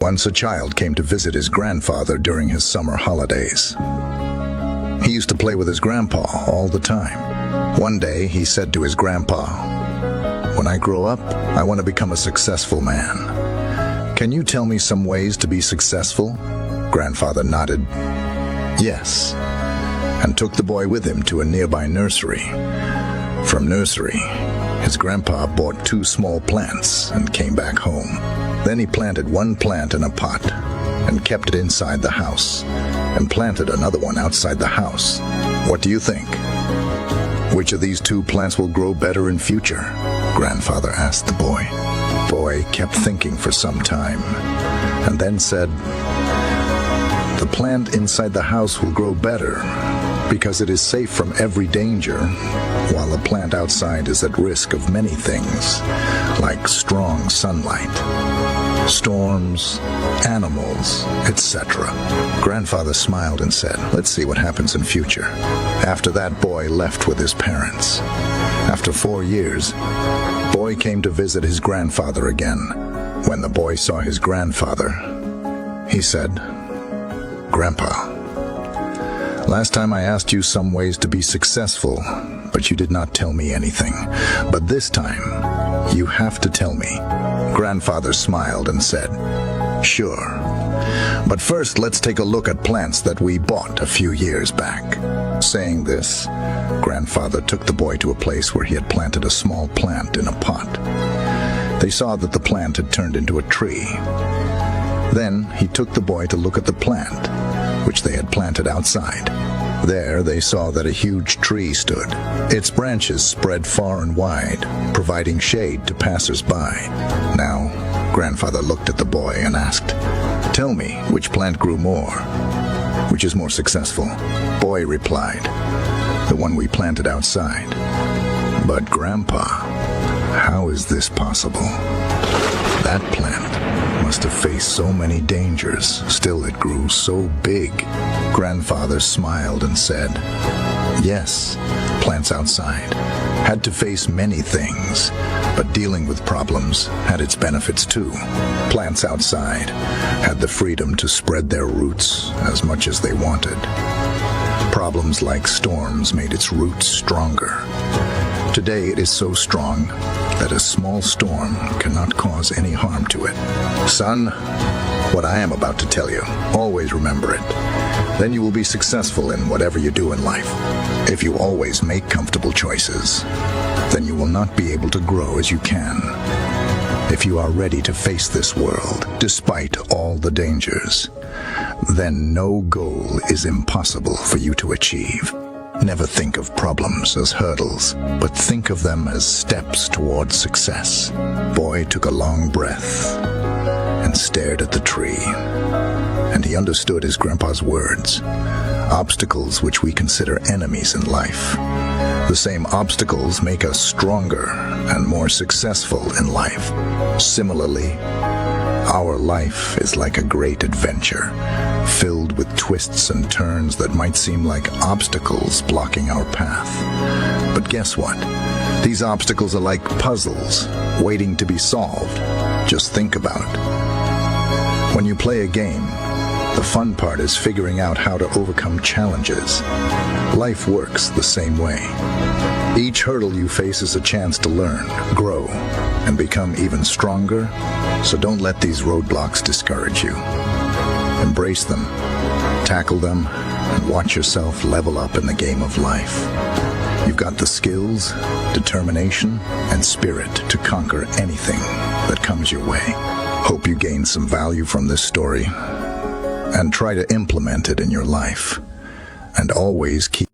Once a child came to visit his grandfather during his summer holidays. He used to play with his grandpa all the time. One day he said to his grandpa, "When I grow up, I want to become a successful man. Can you tell me some ways to be successful?" Grandfather nodded yes, and took the boy with him to a nearby nursery. From nursery, his grandpa bought 2 small plants and came back home. Then he planted one plant in a pot and kept it inside the house, and planted another one outside the house. What do you think? Which of these 2 plants will grow better in future? Grandfather asked the boy. Boy kept thinking for some time, and then said, "The plant inside the house will grow better because it is safe from every danger, while the plant outside is at risk of many things, like strong sunlight, storms, animals, etc." Grandfather smiled and said, "Let's see what happens in future." After that, boy left with his parents. After 4 years, boy came to visit his grandfather again. When the boy saw his grandfather, he said, "Grandpa, last time I asked you some ways to be successful, but you did not tell me anything. But this time, you have to tell me." Grandfather smiled and said, "Sure. But first, let's take a look at plants that we bought a few years back." Saying this, Grandfather took the boy to a place where he had planted a small plant in a pot. They saw that the plant had turned into a tree. Then he took the boy to look at the plant, which they had planted outside. There they saw that a huge tree stood. Its branches spread far and wide, providing shade to passers-by. Now, Grandfather looked at the boy and asked, "Tell me, which plant grew more? Which is more successful?" Boy replied, "The one we planted outside." "But Grandpa, how is this possible? That plant must have faced so many dangers, still it grew so big." Grandfather smiled and said, "Yes, plants outside had to face many things, but dealing with problems had its benefits too. Plants outside had the freedom to spread their roots as much as they wanted. Problems like storms made its roots stronger. Today it is so strong that a small storm cannot cause any harm to it. Son, what I am about to tell you, always remember it. Then you will be successful in whatever you do in life. If you always make comfortable choices, then you will not be able to grow as you can. If you are ready to face this world, despite all the dangers, then no goal is impossible for you to achieve. Never think of problems as hurdles, but think of them as steps towards success." Boy took a long breath and stared at the tree, and he understood his grandpa's words. Obstacles which we consider enemies in life, the same obstacles make us stronger and more successful in life. Similarly, our life is like a great adventure, filled with twists and turns that might seem like obstacles blocking our path. But guess what? These obstacles are like puzzles waiting to be solved. Just think about it. When you play a game, the fun part is figuring out how to overcome challenges. Life works the same way. Each hurdle you face is a chance to learn, grow, and become even stronger, so don't let these roadblocks discourage you. Embrace them, tackle them, and watch yourself level up in the game of life. You've got the skills, determination, and spirit to conquer anything that comes your way. Hope you gain some value from this story, and try to implement it in your life. And always keep